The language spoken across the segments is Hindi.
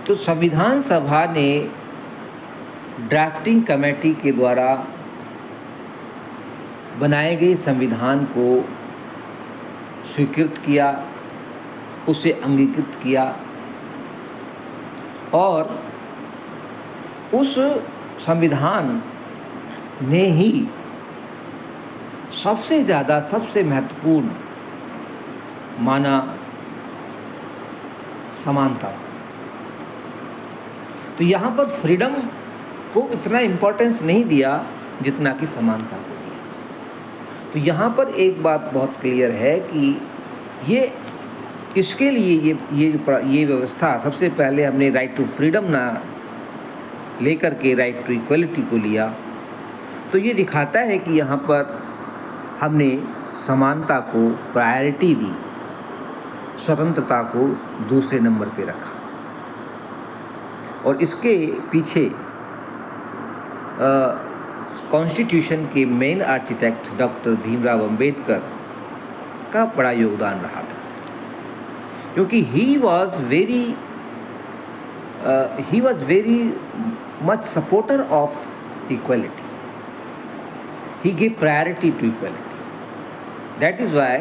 तो संविधान सभा ने ड्राफ्टिंग कमेटी के द्वारा बनाए गए संविधान को स्वीकृत किया, उसे अंगीकृत किया और उस संविधान ने ही सबसे ज़्यादा, सबसे महत्वपूर्ण माना समानता। तो यहाँ पर फ्रीडम को इतना इम्पोर्टेंस नहीं दिया जितना कि समानता को दिया। तो यहाँ पर एक बात बहुत क्लियर है कि इसके लिए ये व्यवस्था, सबसे पहले हमने राइट टू फ्रीडम ना लेकर के राइट टू इक्वलिटी को लिया, तो ये दिखाता है कि यहाँ पर हमने समानता को प्रायोरिटी दी, स्वतंत्रता को दूसरे नंबर पे रखा। और इसके पीछे कॉन्स्टिट्यूशन के main architect doctor Bhimrao Ambedkar का बड़ा योगदान रहा था, क्योंकि he was very much supporter of equality. He gave priority to equality. That is why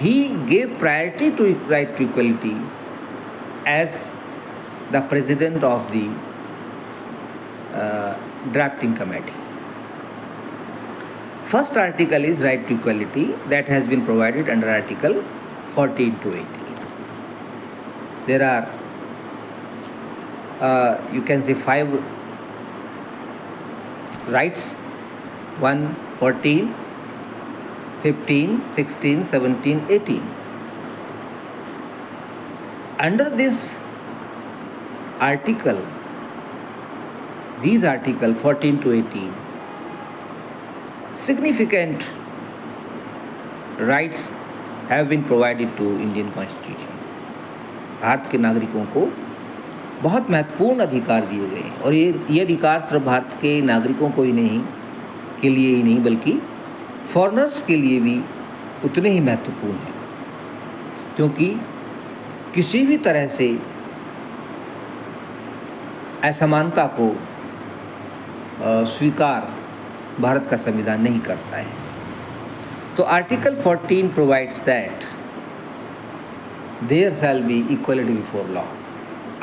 he gave priority to right to equality as the president of the drafting committee. First article is right to equality that has been provided under Article 14 to 18. There are you can say 5 rights: 1, 14, 15, 16, 17, 18. Under this article, these article 14 to 18, significant rights have been provided to Indian Constitution. Bharat के नागरिकों को बहुत महत्वपूर्ण अधिकार दिए गए हैं, और ये अधिकार सिर्फ भारत के नागरिकों को ही के लिए ही नहीं बल्कि फॉरेनर्स के लिए भी उतने ही महत्वपूर्ण हैं, क्योंकि किसी भी तरह से असमानता को स्वीकार भारत का संविधान नहीं करता है। तो article 14 provides that there shall be equality before law.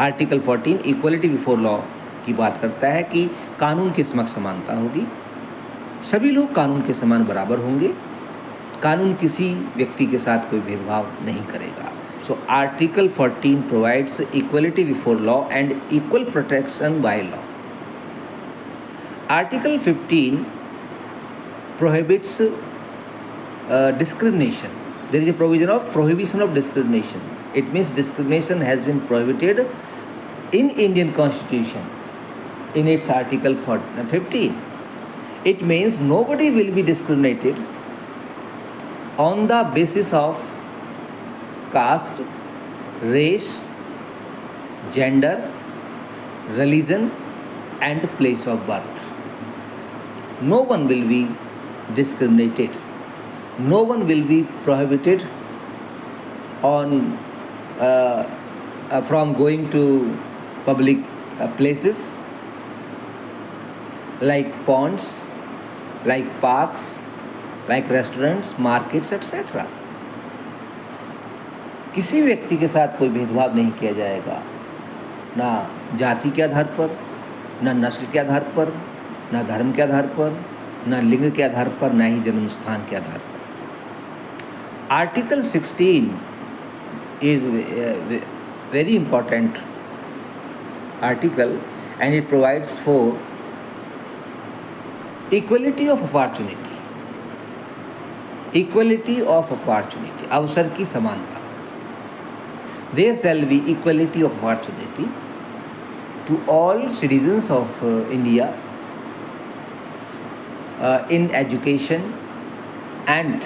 Article 14 equality before law की बात करता है कि कानून के समक्ष समानता होगी, सभी लोग कानून के समान बराबर होंगे, कानून किसी व्यक्ति के साथ कोई भेदभाव नहीं करेगा। So article 14 provides equality before law and equal protection by law. Article 15 prohibits discrimination. There is a provision of prohibition of discrimination. It means discrimination has been prohibited in Indian Constitution in its article 15. It means nobody will be discriminated on the basis of caste, race, gender, religion and place of birth. No one will be discriminated. No one will be prohibited on from going to public places like ponds, like parks, like restaurants, markets, etc. किसी व्यक्ति के साथ कोई भेदभाव नहीं किया जाएगा, ना जाति के आधार पर, ना नस्ल के आधार पर, ना धर्म के आधार पर, ना लिंग के आधार पर, ना ही जन्म स्थान के आधार पर। Article 16 is a very important article and it provides for equality of opportunity. Equality of opportunity, अवसर की समानता। There shall be equality of opportunity to all citizens of India in education and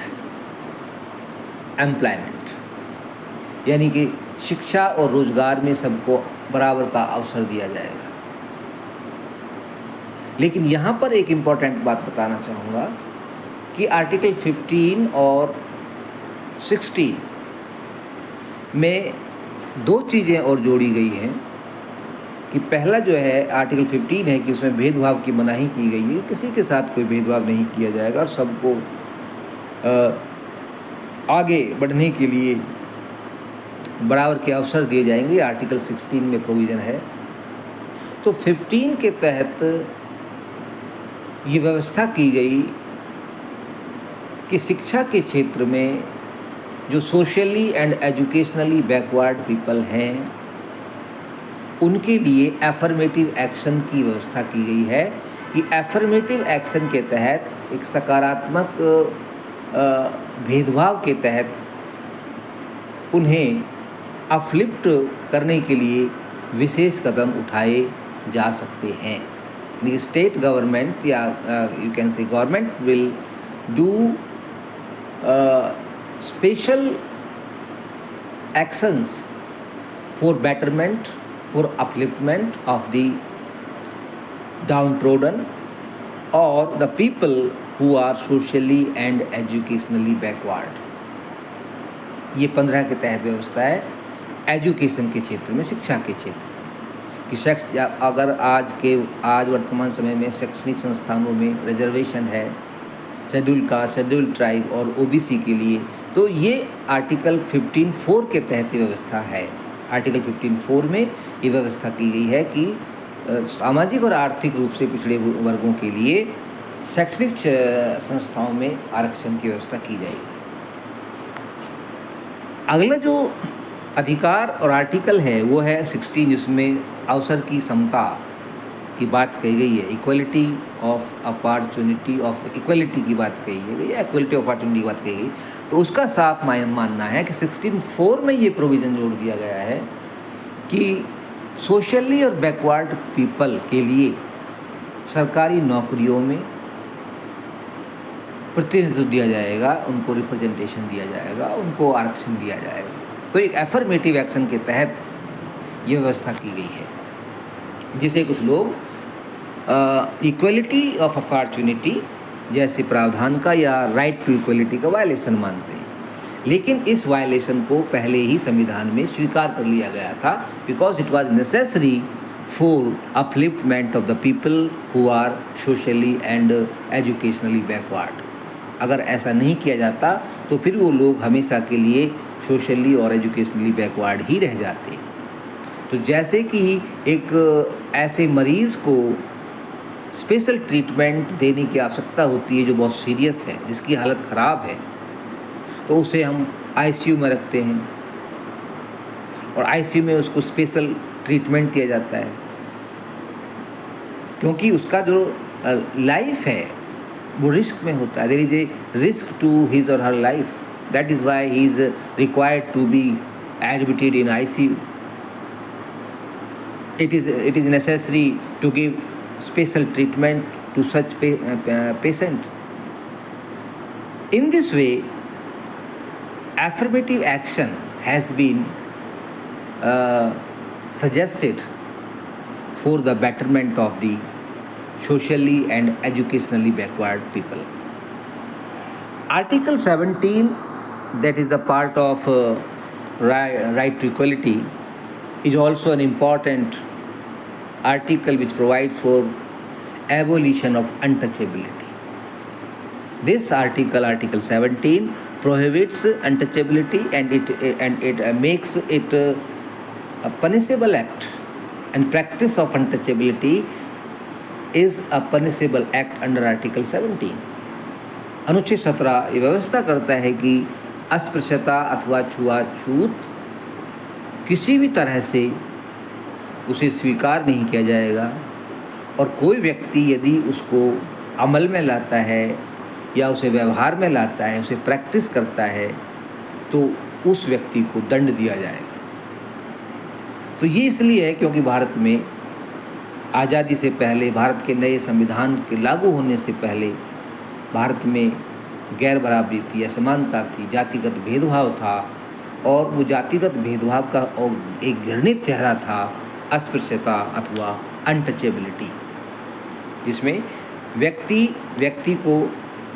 employment, यानी कि शिक्षा और रोजगार में सबको बराबर का अवसर दिया जाएगा। लेकिन यहाँ पर एक इम्पॉर्टेंट बात बताना चाहूँगा कि आर्टिकल 15 और 16 में दो चीज़ें और जोड़ी गई हैं कि पहला जो है आर्टिकल 15 है कि उसमें भेदभाव की मनाही की गई है, किसी के साथ कोई भेदभाव नहीं किया जाएगा और सबको आगे बढ़ने के लिए बराबर के अवसर दिए जाएंगे। आर्टिकल 16 में प्रोविज़न है। तो 15 के तहत ये व्यवस्था की गई कि शिक्षा के क्षेत्र में जो socially and educationally backward people हैं उनके लिए एफर्मेटिव एक्शन की व्यवस्था की गई है कि एफर्मेटिव एक्शन के तहत एक सकारात्मक भेदभाव के तहत उन्हें अपलिफ्ट करने के लिए विशेष कदम उठाए जा सकते हैं। The state government, you can say government will do special actions for betterment, for upliftment of the downtrodden or the people who are socially and educationally backward. ये 15 के तहत व्यवस्था है एजुकेशन के क्षेत्र में, शिक्षा के क्षेत्र में कि अगर आज वर्तमान समय में शैक्षणिक संस्थानों में रिजर्वेशन है शेड्यूल कास्ट, शेड्यूल ट्राइब और ओबीसी के लिए, तो ये आर्टिकल 15(4) के तहत व्यवस्था है। आर्टिकल 15(4) में ये व्यवस्था की गई है कि सामाजिक और आर्थिक रूप से पिछड़े वर्गों के लिए शैक्षणिक संस्थाओं में आरक्षण की व्यवस्था की जाएगी। अगला जो अधिकार और आर्टिकल है वो है 16, जिसमें अवसर की समता की बात कही गई है, इक्वलिटी ऑफ अपॉर्चुनिटी की बात कही गई है, इक्वलिटी ऑफ अपॉर्चुनिटी की बात कही गई। तो उसका साफ मानना है कि 16(4) में ये प्रोविज़न जोड़ दिया गया है कि सोशली और बैकवर्ड पीपल के लिए सरकारी नौकरियों में प्रतिनिधित्व दिया जाएगा, उनको रिप्रेजेंटेशन दिया जाएगा, उनको आरक्षण दिया जाएगा। तो एक एफर्मेटिव एक्शन के तहत ये व्यवस्था की गई है, जिसे कुछ लोग इक्वलिटी ऑफ अपॉर्चुनिटी जैसे प्रावधान का या राइट टू इक्वलिटी का वायलेशन मानते हैं। लेकिन इस वायलेशन को पहले ही संविधान में स्वीकार कर लिया गया था, because it was necessary for upliftment of the people who are socially and educationally backward. अगर ऐसा नहीं किया जाता तो फिर वो लोग हमेशा के लिए सोशली और एजुकेशनली बैकवर्ड ही रह जाते। तो जैसे कि एक ऐसे मरीज़ को स्पेशल ट्रीटमेंट देने की आवश्यकता होती है जो बहुत सीरियस है, जिसकी हालत ख़राब है, तो उसे हम आईसीयू में रखते हैं और आईसीयू में उसको स्पेशल ट्रीटमेंट दिया जाता है, क्योंकि उसका जो लाइफ है वो रिस्क में होता है। There is a risk to his or her life, that is why he is required to be admitted in ICU. It is necessary to give special treatment to such patient. In this way, affirmative action has been suggested for the betterment of the socially and educationally backward people. Article 17, that is the part of right to equality, is also an important article which provides for abolition of untouchability. This article, Article 17, prohibits untouchability and it makes it a punishable act, and practice of untouchability is a punishable act under Article 17. अनुच्छेद 17 ये व्यवस्था करता है कि अस्पृश्यता अथवा छुआछूत किसी भी तरह से उसे स्वीकार नहीं किया जाएगा, और कोई व्यक्ति यदि उसको अमल में लाता है या उसे व्यवहार में लाता है, उसे प्रैक्टिस करता है, तो उस व्यक्ति को दंड दिया जाएगा। तो ये इसलिए है क्योंकि भारत में आज़ादी से पहले, भारत के नए संविधान के लागू होने से पहले भारत में गैर बराबरी थी, असमानता थी, जातिगत भेदभाव था, और वो जातिगत भेदभाव का एक घृणित चेहरा था अस्पृश्यता अथवा अनटचेबिलिटी, जिसमें व्यक्ति को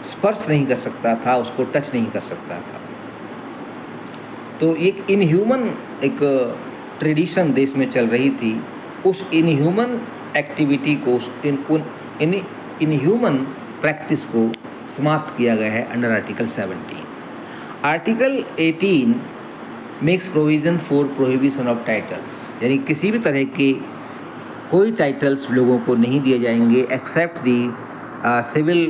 स्पर्श नहीं कर सकता था, उसको टच नहीं कर सकता था। तो एक इनह्यूमन एक ट्रेडिशन देश में चल रही थी, उस इनह्यूमन एक्टिविटी को, इनह्यूमन प्रैक्टिस को समाप्त किया गया है under article 17। Article 18 makes provision for prohibition of titles, यानी किसी भी तरह के कोई टाइटल्स लोगों को नहीं दिए जाएंगे एक्सेप्ट दी सिविल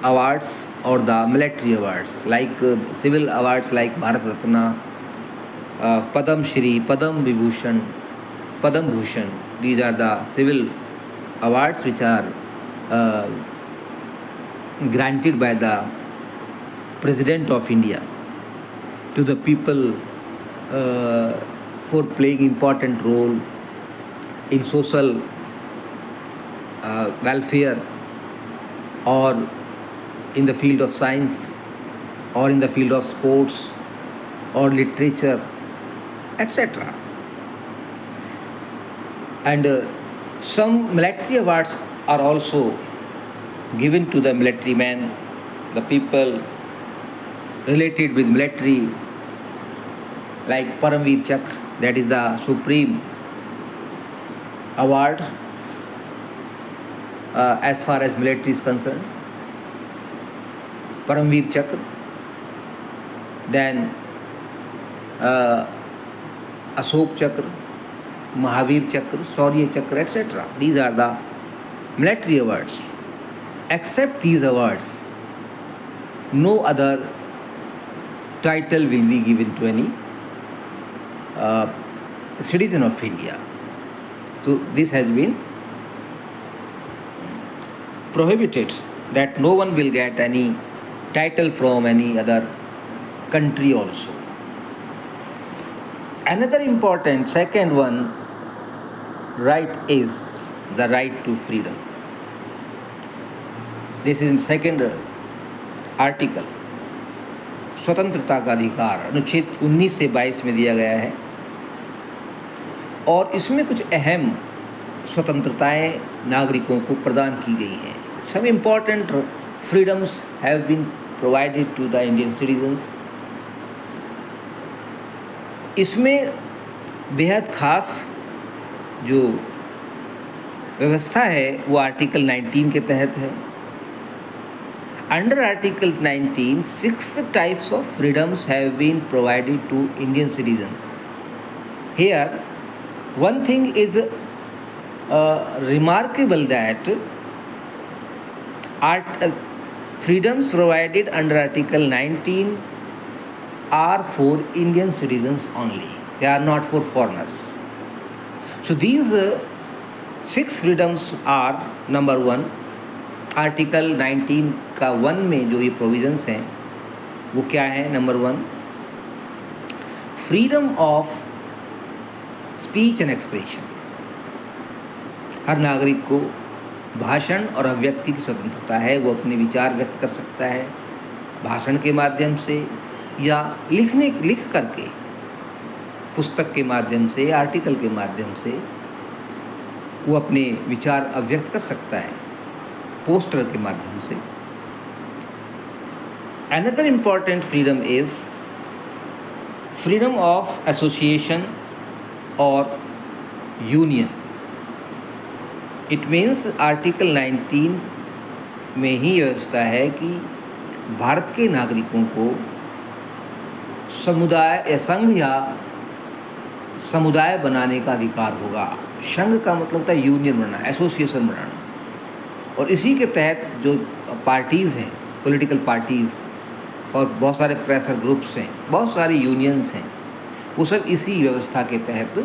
अवार्ड्स और the military awards, like civil awards like Bharat Ratna, Padma Shri, Padma Vibhushan, Padma Bhushan. These are the civil awards which are granted by the President of India to the people for playing important role in social welfare or in the field of science or in the field of sports or literature, etc. And some military awards are also given to the military men, the people related with military, like Paramveer Chakra, that is the supreme award as far as military is concerned. Paramveer Chakra, then Ashok Chakra, Mahavir Chakra, Shaurya Chakra, etc. These are the military awards. Except these awards, no other title will be given to any citizen of India. So this has been prohibited, that no one will get any title from any other country also. Another important second one right is the right to freedom. This is in second article. स्वतंत्रता का अधिकार अनुच्छेद 19 से 22 में दिया गया है और इसमें कुछ अहम स्वतंत्रताएं नागरिकों को प्रदान की गई हैं. Some important freedoms have been provided to the Indian citizens. इसमें बेहद खास जो व्यवस्था है वो आर्टिकल 19 के तहत है. Under Article 19, 6 types of freedoms have been provided to Indian citizens. Here, one thing is remarkable that freedoms provided under Article 19 are for Indian citizens only. They are not for foreigners. So these 6 freedoms are, number 1, article 19 का 1 में जो ये प्रोविजंस हैं वो क्या है. Number 1, freedom of speech and expression. हर नागरिक को भाषण और अभिव्यक्ति की स्वतंत्रता है. वो अपने विचार व्यक्त कर सकता है भाषण के माध्यम से या लिख करके, पुस्तक के माध्यम से, आर्टिकल के माध्यम से वो अपने विचार अभिव्यक्त कर सकता है, पोस्टर के माध्यम से. Another important freedom is freedom of association or union. It means article 19 में ही व्यवस्था है कि भारत के नागरिकों को समुदाय या संघ या समुदाय बनाने का अधिकार होगा. संघ का मतलब होता है यूनियन बनाना, एसोसिएशन बनाना. और इसी के तहत जो पार्टीज़ हैं, पॉलिटिकल पार्टीज़ और बहुत सारे प्रेशर ग्रुप्स हैं, बहुत सारी यूनियंस हैं, वो सब इसी व्यवस्था के तहत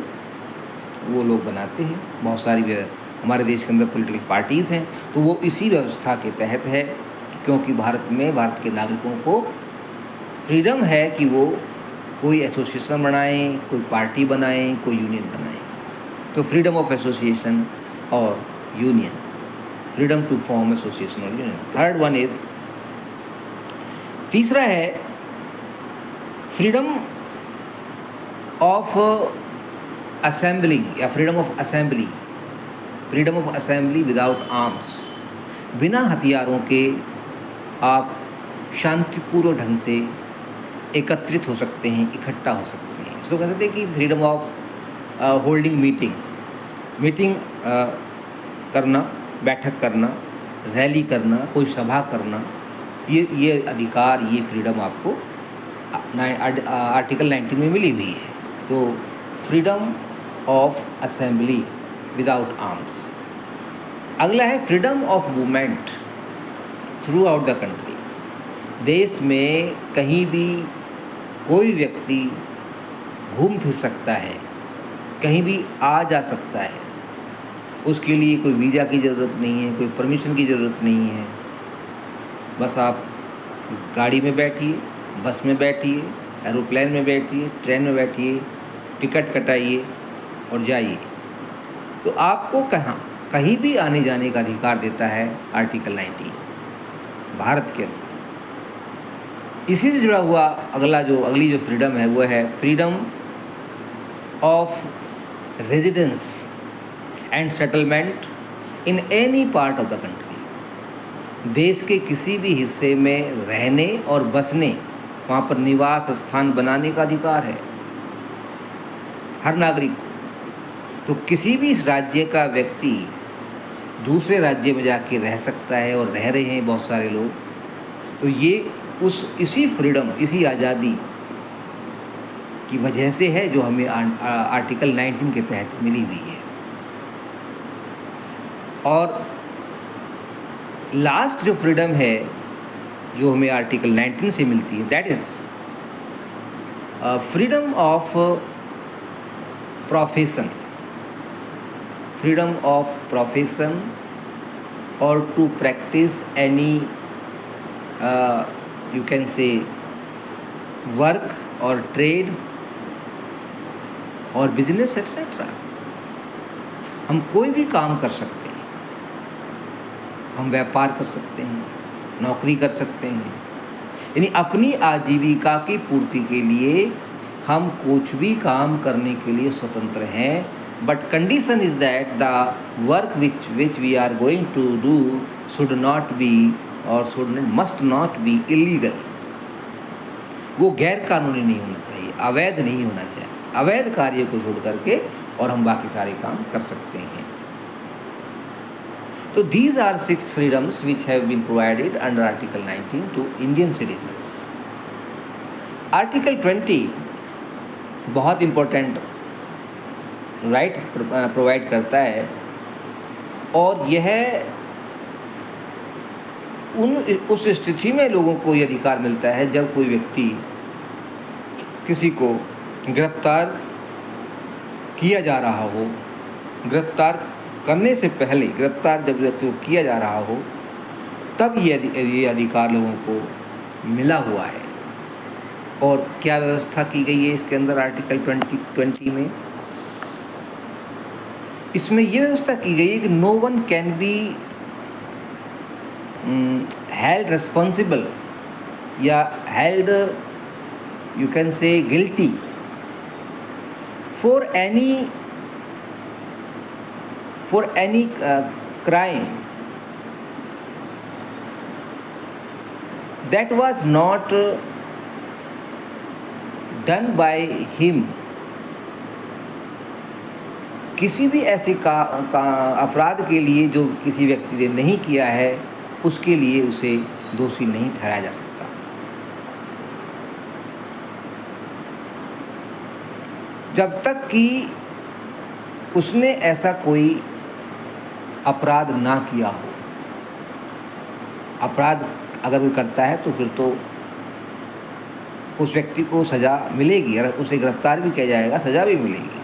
वो लोग बनाते हैं. बहुत सारी हमारे देश के अंदर पॉलिटिकल पार्टीज़ हैं तो वो इसी व्यवस्था के तहत है, क्योंकि भारत के नागरिकों को फ्रीडम है कि वो कोई एसोसिएशन बनाएं, कोई पार्टी बनाएं, कोई यूनियन बनाएं. तो फ्रीडम ऑफ एसोसिएशन और union, freedom to form association or union. Third one is, तीसरा है freedom of assembling या freedom of assembly. freedom of assembly without arms. बिना हथियारों के आप शांतिपूर्वक ढंग से एकत्रित हो सकते हैं, इकट्ठा हो सकते हैं. इसको कह सकते हैं कि freedom of holding meeting, meeting करना, बैठक करना, रैली करना, कोई सभा करना, ये अधिकार, ये फ्रीडम आपको आर्टिकल 19 में मिली हुई है। तो freedom of assembly without arms. अगला है freedom of movement through out the country. देश में कहीं भी कोई व्यक्ति घूम फिर सकता है, कहीं भी आ जा सकता है। उसके लिए कोई वीज़ा की ज़रूरत नहीं है, कोई परमिशन की ज़रूरत नहीं है। बस आप गाड़ी में बैठिए, बस में बैठिए, एरोप्लेन में बैठिए, ट्रेन में बैठिए, टिकट कटाइए और जाइए। तो आपको कहीं भी आने जाने का अधिकार देता है आर्टिकल 19 भारत के अंदर। इसी से जुड़ा हुआ अगली जो फ्रीडम है वो है freedom of residence and settlement in any part of the country. देश के किसी भी हिस्से में रहने और बसने, वहाँ पर निवास स्थान बनाने का अधिकार है हर नागरिक को। तो किसी भी राज्य का व्यक्ति दूसरे राज्य में जाके रह सकता है और रह रहे हैं बहुत सारे लोग। तो ये इसी फ्रीडम, इसी आज़ादी की वजह से है जो हमें आर्टिकल 19 के तहत मिली हुई है। और लास्ट जो फ्रीडम है जो हमें आर्टिकल 19 से मिलती है, that is freedom of profession. Freedom of profession or to practise any you can say work or trade or business etcetera. हम कोई भी काम कर सकते हैं, हम व्यापार कर सकते हैं, नौकरी कर सकते हैं, यानी अपनी आजीविका की पूर्ति के लिए हम कुछ भी काम करने के लिए स्वतंत्र हैं। But condition is that the work which we are going to do should not be or must not be illegal. वो गैर कानूनी नहीं होना चाहिए, अवैध नहीं होना चाहिए। अवैध कार्य को छोड़ करके और हम बाकी सारे काम कर सकते हैं। तो these are 6 freedoms which have been provided under article 19 to Indian citizens. Article 20 बहुत इम्पोर्टेंट राइट प्रोवाइड करता है और यह उस स्थिति में लोगों को ये अधिकार मिलता है जब कोई व्यक्ति किसी को गिरफ्तार किया जा रहा हो, गिरफ्तार करने से पहले, गिरफ्तार जब व्यक्ति को किया जा रहा हो, तब ये अधिकार लोगों को मिला हुआ है। और क्या व्यवस्था की गई है इसके अंदर आर्टिकल 20 में? इसमें ये व्यवस्था की गई है कि no one can be held responsible या held you can say guilty for any crime that was not done by him। किसी भी ऐसे अपराध के लिए जो किसी व्यक्ति ने नहीं किया है, उसके लिए उसे दोषी नहीं ठहराया जा सकता। जब तक कि उसने ऐसा कोई अपराध ना किया हो। अपराध अगर वो करता है तो फिर तो उस व्यक्ति को सज़ा मिलेगी, अगर उसे गिरफ्तार भी किया जाएगा सज़ा भी मिलेगी।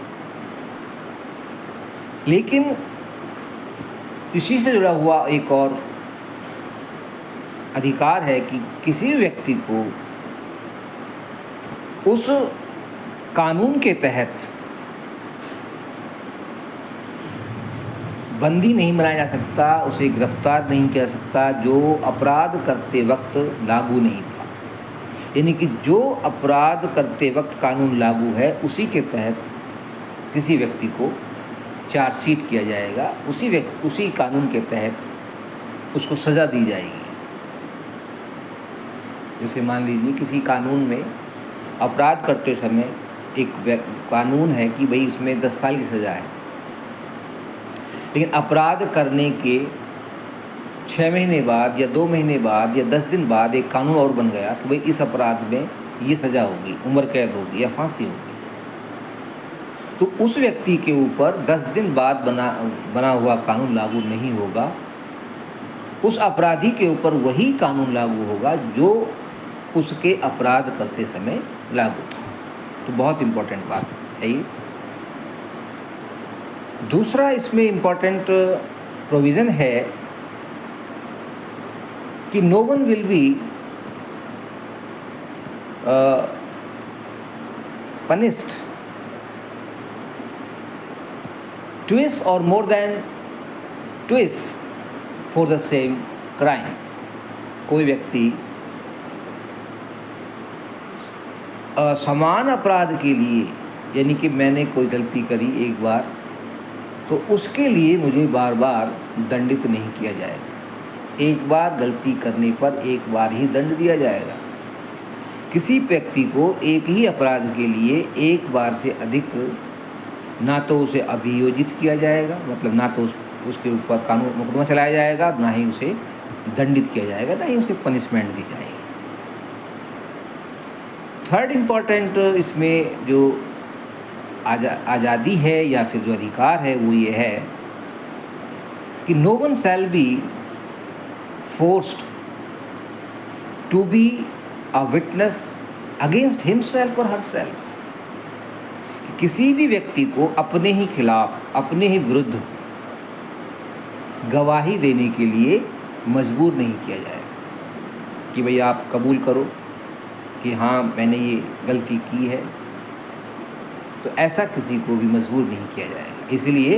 लेकिन इसी से जुड़ा हुआ एक और अधिकार है कि किसी व्यक्ति को उस कानून के तहत बंदी नहीं बनाया जा सकता, उसे गिरफ्तार नहीं किया जा सकता जो अपराध करते वक्त लागू नहीं था। यानी कि जो अपराध करते वक्त कानून लागू है उसी के तहत किसी व्यक्ति को चार्जशीट किया जाएगा, उसी कानून के तहत उसको सज़ा दी जाएगी। जैसे मान लीजिए किसी कानून में अपराध करते समय एक कानून है कि भाई इसमें 10 साल की सज़ा है, लेकिन अपराध करने के 6 महीने बाद या 2 महीने बाद या 10 दिन बाद एक कानून और बन गया कि भाई इस अपराध में ये सज़ा होगी, उम्र कैद होगी या फांसी होगी, तो उस व्यक्ति के ऊपर 10 दिन बाद बना हुआ कानून लागू नहीं होगा। उस अपराधी के ऊपर वही कानून लागू होगा जो उसके अपराध करते समय लागू था। तो बहुत इम्पोर्टेंट बात है ये। दूसरा इसमें इम्पोर्टेंट प्रोविज़न है कि no one will be punished twice or more than twice for the same crime। कोई व्यक्ति समान अपराध के लिए, यानी कि मैंने कोई गलती करी एक बार, तो उसके लिए मुझे बार बार दंडित नहीं किया जाएगा। एक बार गलती करने पर एक बार ही दंड दिया जाएगा। किसी व्यक्ति को एक ही अपराध के लिए एक बार से अधिक ना तो उसे अभियोजित किया जाएगा, मतलब ना तो उसके ऊपर कानून मुकदमा चलाया जाएगा, ना ही उसे दंडित किया जाएगा, ना ही उसे पनिशमेंट दी जाएगी। थर्ड इम्पॉर्टेंट इसमें जो आज़ादी है या फिर जो अधिकार है वो ये है कि no one shall be forced to be a witness against himself or herself। किसी भी व्यक्ति को अपने ही खिलाफ, अपने ही विरुद्ध गवाही देने के लिए मजबूर नहीं किया जाएगा कि भाई आप कबूल करो कि हाँ मैंने ये गलती की है। तो ऐसा किसी को भी मजबूर नहीं किया जाएगा। इसलिए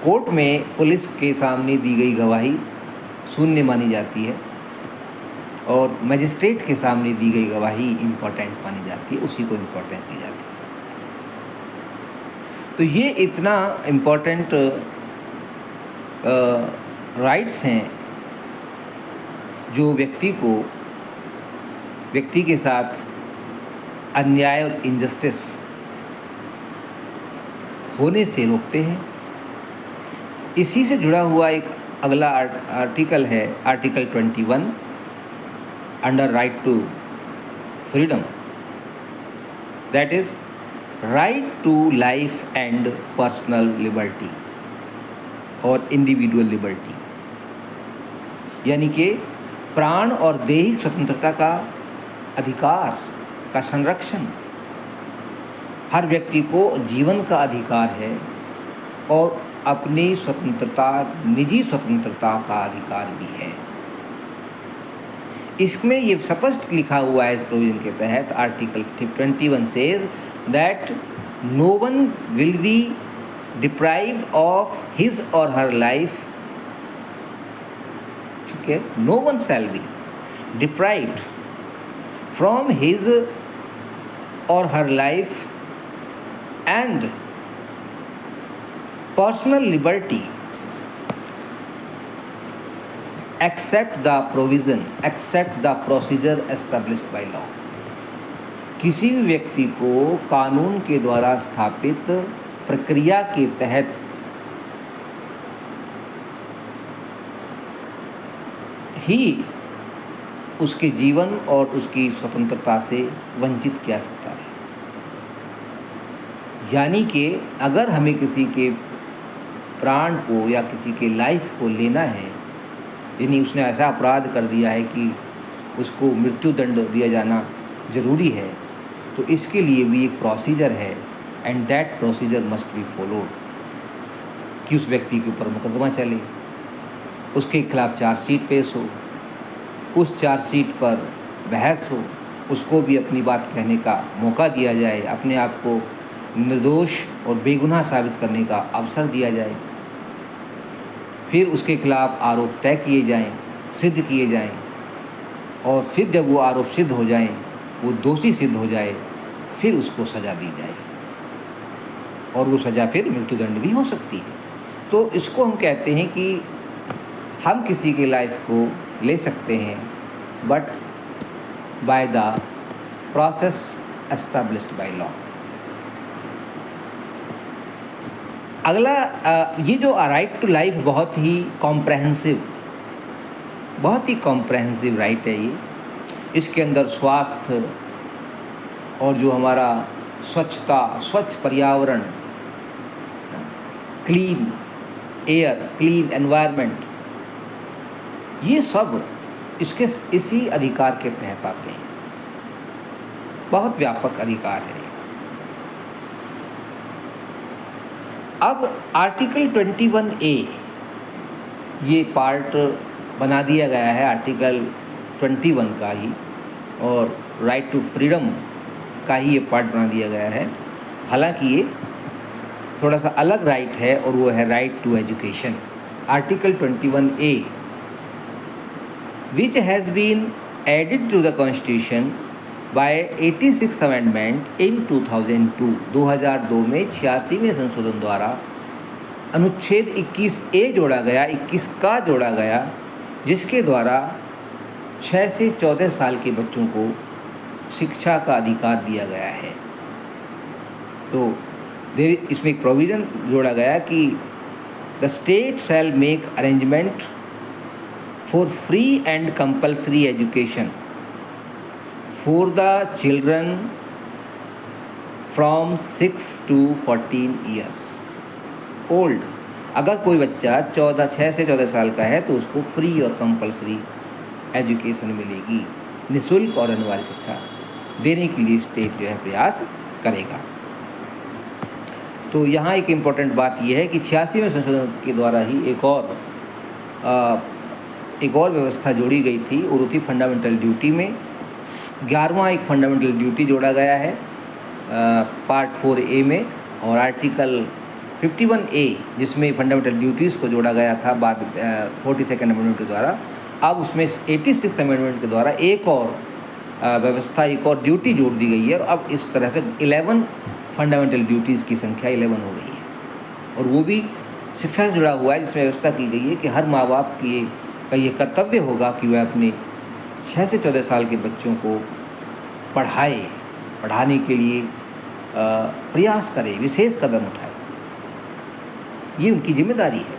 कोर्ट में पुलिस के सामने दी गई गवाही शून्य मानी जाती है और मजिस्ट्रेट के सामने दी गई गवाही इम्पोर्टेंट मानी जाती है, उसी को इम्पोर्टेंस दी जाती है। तो ये इतना इम्पोर्टेंट राइट्स हैं जो व्यक्ति के साथ अन्याय और इनजस्टिस होने से रोकते हैं। इसी से जुड़ा हुआ एक अगला आर्टिकल है, article 21 under right to freedom, that is right to life and personal liberty और इंडिविजुअल लिबर्टी, यानी कि प्राण और दैहिक स्वतंत्रता का अधिकार का संरक्षण। हर व्यक्ति को जीवन का अधिकार है और अपनी स्वतंत्रता, निजी स्वतंत्रता का अधिकार भी है। इसमें ये स्पष्ट लिखा हुआ है इस प्रोविजन के तहत, article 21 says that no one will be deprived of his or her life, ठीक है, no one shall be deprived from his or her life and personal liberty except the procedure established by law. किसी भी व्यक्ति को कानून के द्वारा स्थापित प्रक्रिया के तहत ही उसके जीवन और उसकी स्वतंत्रता से वंचित किया सकता है। यानी कि अगर हमें किसी के प्राण को या किसी के लाइफ को लेना है, यानी उसने ऐसा अपराध कर दिया है कि उसको मृत्यु दंड दिया जाना ज़रूरी है, तो इसके लिए भी एक प्रोसीजर है and that procedure must be followed, कि उस व्यक्ति के ऊपर मुकदमा चले, उसके खिलाफ चार्जशीट पेश हो, उस चार्जशीट पर बहस हो, उसको भी अपनी बात कहने का मौका दिया जाए, अपने आप को निर्दोष और बेगुनाह साबित करने का अवसर दिया जाए, फिर उसके खिलाफ आरोप तय किए जाएं, सिद्ध किए जाएं, और फिर जब वो आरोप सिद्ध हो जाएं, वो दोषी सिद्ध हो जाए, फिर उसको सज़ा दी जाए, और वो सज़ा फिर मृत्युदंड भी हो सकती है। तो इसको हम कहते हैं कि हम किसी के लाइफ को ले सकते हैं, but by the process established by law. अगला ये जो राइट टू लाइफ बहुत ही कॉम्प्रहेंसिव राइट है ये। इसके अंदर स्वास्थ्य और जो हमारा स्वच्छता, स्वच्छ पर्यावरण, क्लीन एयर, क्लीन एनवायरनमेंट, ये सब इसी अधिकार के तहत आते हैं। बहुत व्यापक अधिकार है। अब आर्टिकल 21A ये पार्ट बना दिया गया है आर्टिकल 21 का ही, और राइट टू फ्रीडम का ही ये पार्ट बना दिया गया है। हालांकि ये थोड़ा सा अलग राइट है और वो है right to education. Article 21A which has been added to the constitution by 86th amendment in 2002 2002 में 86वें संशोधन द्वारा अनुच्छेद 21A जोड़ा गया, 21 का जोड़ा गया, जिसके द्वारा 6 से 14 साल के बच्चों को शिक्षा का अधिकार दिया गया है। तो इसमें एक प्रोविज़न जोड़ा गया कि the state shall make arrangement for free and compulsory education for the children from 6 to 14 years old. अगर कोई बच्चा 6 से 14 साल का है तो उसको फ्री और कंपल्सरी एजुकेशन मिलेगी, निःशुल्क और अनिवार्य शिक्षा देने के लिए स्टेट जो है प्रयास करेगा। तो यहाँ एक इम्पॉर्टेंट बात यह है कि 86वें संशोधन के द्वारा ही एक और व्यवस्था जोड़ी गई थी, और थी फंडामेंटल ड्यूटी में 11वां एक फंडामेंटल ड्यूटी जोड़ा गया है पार्ट 4A में, और आर्टिकल 51A जिसमें फंडामेंटल ड्यूटीज़ को जोड़ा गया था बाद 42nd अमेंडमेंट के द्वारा। अब उसमें 86th अमेंडमेंट के द्वारा एक और व्यवस्था, एक और ड्यूटी जोड़ दी गई है। अब इस तरह से 11 फंडामेंटल ड्यूटीज़ की संख्या 11 हो गई है, और वो भी शिक्षा से जुड़ा हुआ है, जिसमें व्यवस्था की गई है कि हर माँ बाप का ये कर्तव्य होगा कि वह अपने 6 से 14 साल के बच्चों को पढ़ाने के लिए प्रयास करे, विशेष कदम उठाए। ये उनकी जिम्मेदारी है।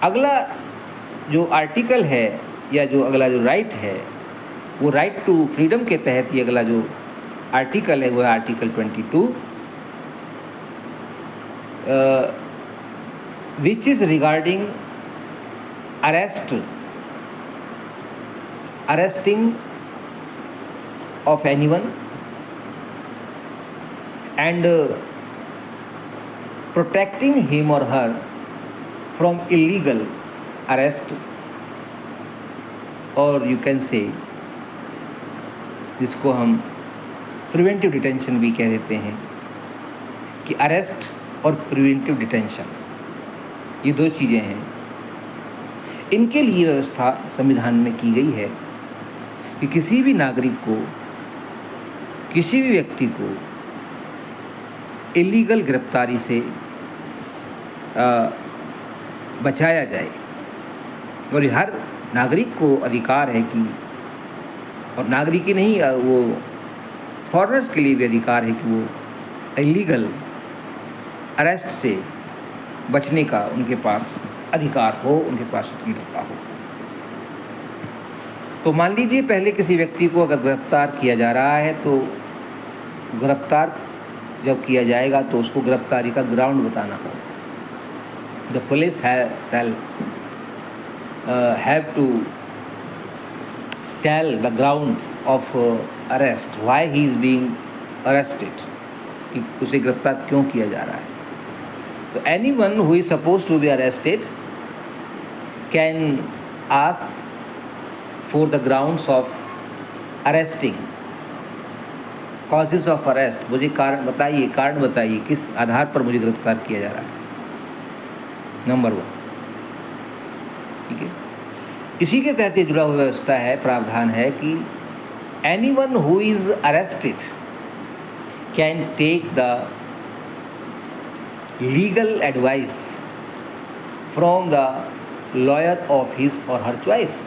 अगला जो आर्टिकल है या जो अगला जो राइट है वो राइट टू फ्रीडम के तहत ही अगला जो आर्टिकल है वो है article 22 which is regarding arresting of anyone and protecting him or her from illegal arrest, और you can say जिसको हम प्रिवेंटिव डिटेंशन भी कह देते हैं, कि अरेस्ट और प्रिवेंटिव डिटेंशन ये दो चीज़ें हैं। इनके लिए व्यवस्था संविधान में की गई है कि किसी भी नागरिक को, किसी भी व्यक्ति को इलीगल गिरफ्तारी से बचाया जाए, और हर नागरिक को अधिकार है कि, और नागरिक ही नहीं, वो फॉरेनर्स के लिए भी अधिकार है कि वो इलीगल अरेस्ट से बचने का उनके पास अधिकार हो, उनके पास स्वतंत्रता हो। तो मान लीजिए पहले किसी व्यक्ति को अगर गिरफ्तार किया जा रहा है, तो गिरफ्तार जब किया जाएगा तो उसको गिरफ्तारी का ग्राउंड बताना होगा। The police shall have to tell the ground of arrest, why he is being arrested, कि उसे गिरफ्तार क्यों किया जा रहा है। तो anyone who is supposed to be arrested can ask for the grounds of arresting, causes of arrest, मुझे कारण बताइए किस आधार पर मुझे गिरफ्तार किया जा रहा है, नंबर 1। ठीक है, इसी के तहत ये जुड़ा हुआ व्यवस्था है, प्रावधान है कि anyone who is arrested can take the legal advice from the lawyer of his or her choice।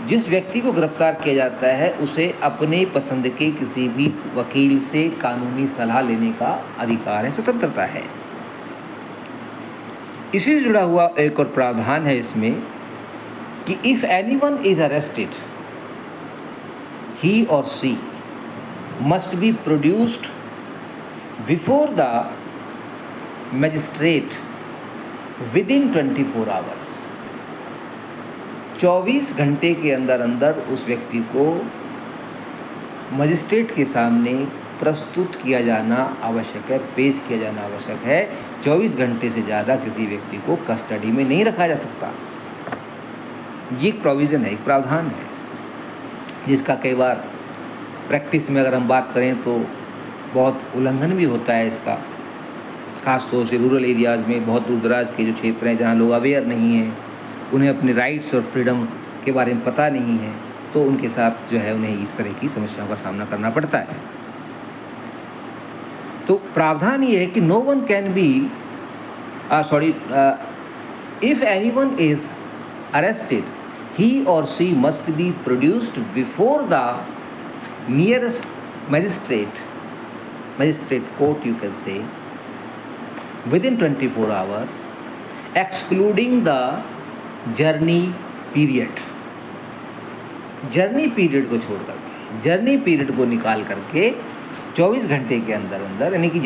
जिस व्यक्ति को गिरफ्तार किया जाता है उसे अपने पसंद के किसी भी वकील से कानूनी सलाह लेने का अधिकार है, स्वतंत्रता है। इसी से जुड़ा हुआ एक और प्रावधान है इसमें कि if anyone is arrested he or she must be produced before the magistrate within 24 hours. 24 घंटे के अंदर अंदर उस व्यक्ति को मजिस्ट्रेट के सामने प्रस्तुत किया जाना आवश्यक है, पेश किया जाना आवश्यक है। 24 घंटे से ज़्यादा किसी व्यक्ति को कस्टडी में नहीं रखा जा सकता। ये एक प्रोविज़न है, एक प्रावधान है, जिसका कई बार प्रैक्टिस में अगर हम बात करें तो बहुत उल्लंघन भी होता है इसका। ख़ास तौर से रूरल एरियाज़ में, बहुत दूर दराज के जो क्षेत्र हैं जहाँ लोग अवेयर नहीं हैं, उन्हें अपने राइट्स और फ्रीडम के बारे में पता नहीं है, तो उनके साथ जो है उन्हें इस तरह की समस्याओं का सामना करना पड़ता है। तो प्रावधान ये है कि no one can be if anyone is arrested he or she must be produced before the nearest magistrate court, you can say, within 24 hours excluding the journey period। Journey period को छोड़कर, जर्नी पीरियड को निकाल करके 24 घंटे के अंदर अंदर, यानी कि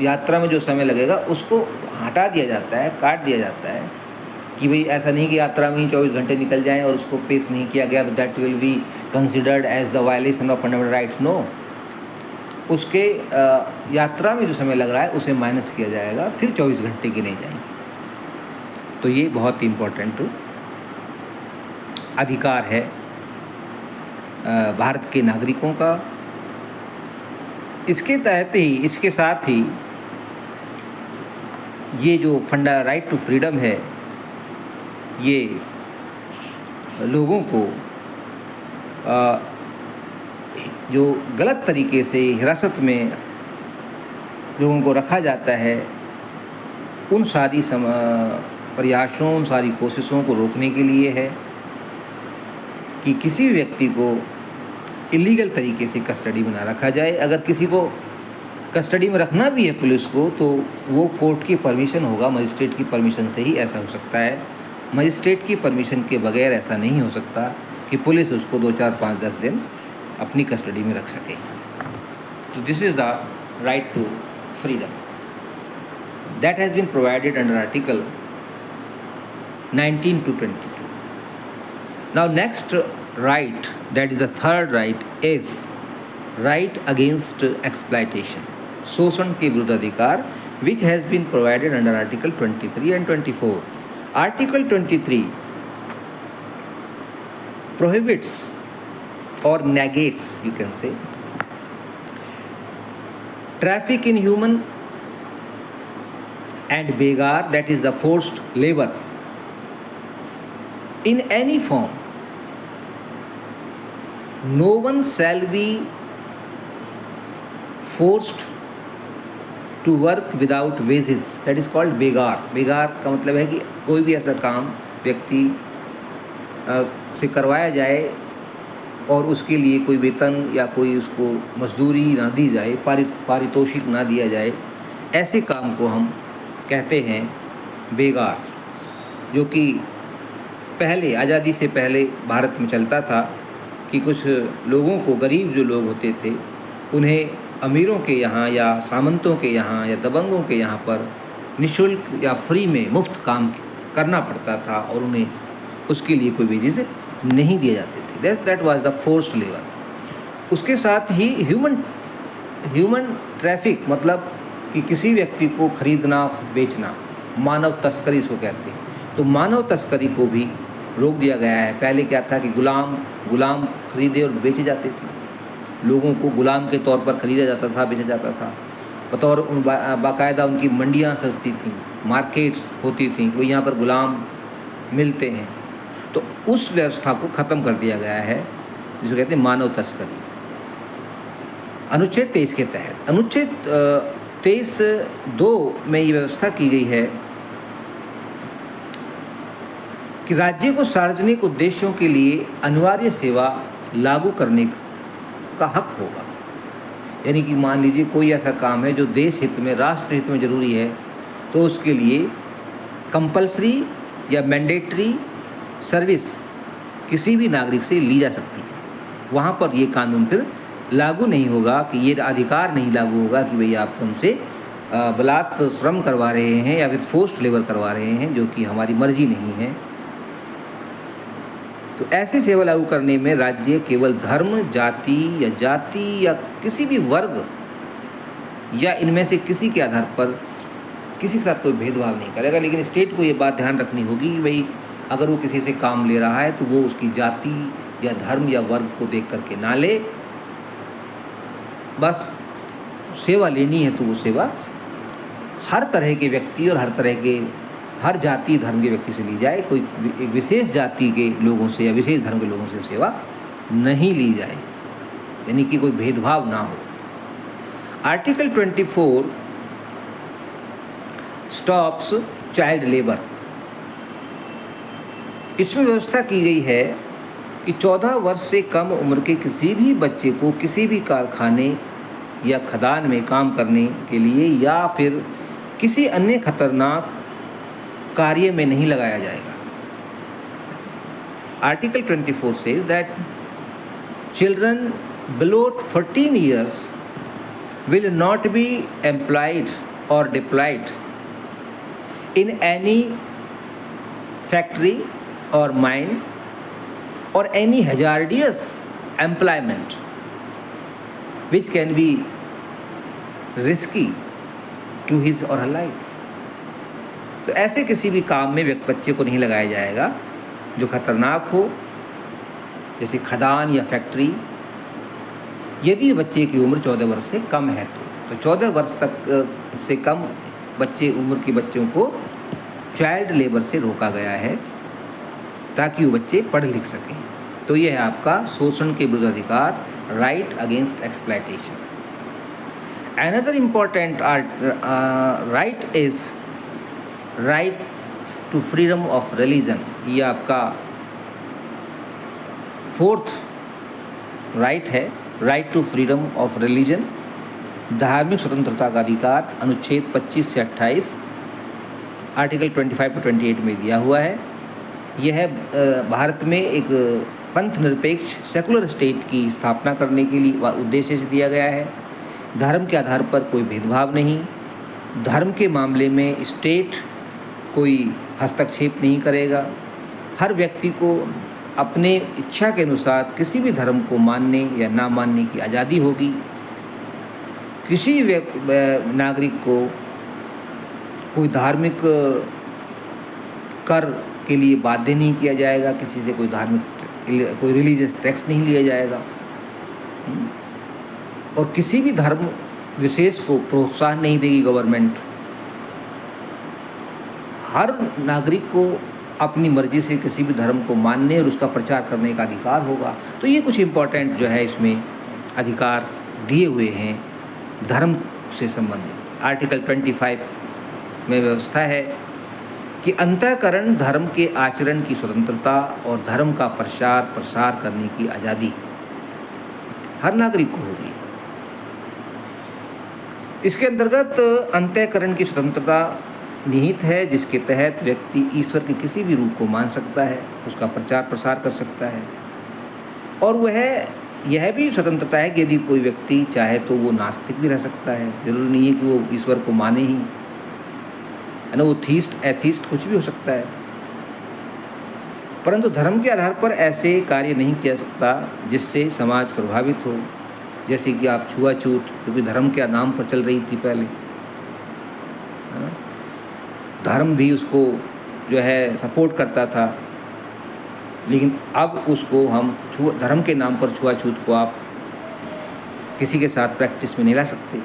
यात्रा में जो समय लगेगा उसको हटा दिया जाता है, काट दिया जाता है कि भाई ऐसा नहीं कि यात्रा में ही 24 घंटे निकल जाएं और उसको पेश नहीं किया गया तो that will be considered as the violation of fundamental rights. No, उसके यात्रा में जो समय लग रहा है उसे माइनस किया जाएगा, फिर 24 घंटे गिने जाएंगे। तो ये बहुत ही इम्पोर्टेंट अधिकार है भारत के नागरिकों का। इसके तहत ही, इसके साथ ही ये जो राइट टू फ्रीडम है, ये लोगों को जो गलत तरीके से हिरासत में लोगों को रखा जाता है, उन सारी प्रयासों, उन सारी कोशिशों को रोकने के लिए है कि किसी व्यक्ति को इलीगल तरीके से कस्टडी में ना रखा जाए। अगर किसी को कस्टडी में रखना भी है पुलिस को, तो वो कोर्ट की परमिशन होगा, मजिस्ट्रेट की परमिशन से ही ऐसा हो सकता है। मजिस्ट्रेट की परमिशन के बगैर ऐसा नहीं हो सकता कि पुलिस उसको 2, 4, 5, 10 दिन अपनी कस्टडी में रख सके। तो this is the right to freedom that has been provided under article 19 to 22. Now next right, that is the third right, is right against exploitation, शोषण के विरुद्ध अधिकार, which has been provided under article 23 and 24. Article 23 prohibits or negates, you can say, traffic in human and begar, that is the forced labor, in any form. No one shall be forced to work without wages, that is called begar. begar का मतलब है कि कोई भी ऐसा काम व्यक्ति से करवाया जाए और उसके लिए कोई वेतन या कोई उसको मजदूरी ना दी जाए, पारितोषिक ना दिया जाए, ऐसे काम को हम कहते हैं बेगार। जो कि पहले, आज़ादी से पहले भारत में चलता था कि कुछ लोगों को, गरीब जो लोग होते थे, उन्हें अमीरों के यहाँ या सामंतों के यहाँ या दबंगों के यहाँ पर निःशुल्क या फ्री में मुफ्त काम करना पड़ता था और उन्हें उसके लिए कोई वेजेस नहीं दिए जाते थे। That was the forced labour. उसके साथ ही ह्यूमन ट्रैफिक, मतलब कि किसी व्यक्ति को खरीदना, बेचना, मानव तस्करी इसको कहते हैं। तो मानव तस्करी को भी रोक दिया गया है। पहले क्या था कि गुलाम खरीदे और बेचे जाते थे, लोगों को गुलाम के तौर पर खरीदा जाता था, बेचा जाता था। बतौर बाकायदा उनकी मंडियाँ सस्ती थीं, मार्केट्स होती थीं, वो यहाँ पर गुलाम मिलते हैं। तो उस व्यवस्था को ख़त्म कर दिया गया है, जिसको कहते हैं मानव तस्करी। अनुच्छेद 23 के तहत, अनुच्छेद 23(2) में ये व्यवस्था की गई है कि राज्य को सार्वजनिक उद्देश्यों के लिए अनिवार्य सेवा लागू करने का हक होगा। यानी कि मान लीजिए कोई ऐसा काम है जो देश हित में, राष्ट्र हित में ज़रूरी है, तो उसके लिए कंपल्सरी या मैंडेटरी सर्विस किसी भी नागरिक से ली जा सकती है। वहाँ पर ये कानून फिर लागू नहीं होगा, कि ये अधिकार नहीं लागू होगा कि भई आप तुमसे बलात् श्रम करवा रहे हैं या फिर फोर्स्ड लेबर करवा रहे हैं, जो कि हमारी मर्जी नहीं है। तो ऐसी सेवा लागू करने में राज्य केवल धर्म, जाति या किसी भी वर्ग या इनमें से किसी के आधार पर किसी के साथ कोई भेदभाव नहीं करेगा। लेकिन स्टेट को ये बात ध्यान रखनी होगी कि भाई अगर वो किसी से काम ले रहा है तो वो उसकी जाति या धर्म या वर्ग को देख करके ना ले। बस सेवा लेनी है तो वो सेवा हर तरह के व्यक्ति और हर जाति धर्म के व्यक्ति से ली जाए। कोई एक विशेष जाति के लोगों से या विशेष धर्म के लोगों से सेवा नहीं ली जाए, यानी कि कोई भेदभाव ना हो। Article 24 stops child labour. इसमें व्यवस्था की गई है कि 14 वर्ष से कम उम्र के किसी भी बच्चे को किसी भी कारखाने या खदान में काम करने के लिए या फिर किसी अन्य खतरनाक कार्य में नहीं लगाया जाएगा। Article 24 says that children below 14 years will not be employed or deployed in any factory or mine or any hazardous employment which can be risky to his or her life। तो ऐसे किसी भी काम में बच्चे को नहीं लगाया जाएगा जो खतरनाक हो, जैसे खदान या फैक्ट्री, यदि बच्चे की उम्र 14 वर्ष से कम है तो 14 वर्ष तक से कम उम्र के बच्चों को चाइल्ड लेबर से रोका गया है ताकि वो बच्चे पढ़ लिख सकें। तो ये है आपका शोषण के विरुद्ध अधिकार, right against exploitation. Another important right is right to freedom of religion. ये आपका 4th राइट है, right to freedom of religion, धार्मिक स्वतंत्रता का अधिकार, अनुच्छेद 25 से 28 आर्टिकल 25 to 28 में दिया हुआ है। यह भारत में एक पंथ निरपेक्ष सेकुलर स्टेट की स्थापना करने के लिए उद्देश्य से दिया गया है। धर्म के आधार पर कोई भेदभाव नहीं, धर्म के मामले में स्टेट कोई हस्तक्षेप नहीं करेगा। हर व्यक्ति को अपने इच्छा के अनुसार किसी भी धर्म को मानने या ना मानने की आज़ादी होगी। किसी नागरिक को कोई धार्मिक कर के लिए बाध्य नहीं किया जाएगा, किसी से कोई रिलीजियस टैक्स नहीं लिया जाएगा और किसी भी धर्म विशेष को प्रोत्साहन नहीं देगी गवर्नमेंट। हर नागरिक को अपनी मर्जी से किसी भी धर्म को मानने और उसका प्रचार करने का अधिकार होगा। तो ये कुछ इम्पोर्टेंट जो है इसमें अधिकार दिए हुए हैं धर्म से संबंधित। आर्टिकल 25 में व्यवस्था है कि अंतःकरण धर्म के आचरण की स्वतंत्रता और धर्म का प्रचार प्रसार करने की आज़ादी हर नागरिक को होगी। इसके अंतर्गत अंतःकरण की स्वतंत्रता निहित है, जिसके तहत व्यक्ति ईश्वर के किसी भी रूप को मान सकता है, उसका प्रचार प्रसार कर सकता है। और वह यह भी स्वतंत्रता है कि यदि कोई व्यक्ति चाहे तो वो नास्तिक भी रह सकता है, जरूरी नहीं है कि वो ईश्वर को माने ही, है ना, वो थीस्ट एथीस्ट कुछ भी हो सकता है। परंतु धर्म के आधार पर ऐसे कार्य नहीं किया सकता जिससे समाज प्रभावित हो, जैसे कि आप छुआछूत, क्योंकि धर्म के नाम पर चल रही थी पहले, है ना, धर्म भी उसको जो है सपोर्ट करता था, लेकिन अब उसको हम धर्म के नाम पर छुआछूत को आप किसी के साथ प्रैक्टिस में नहीं ला सकते,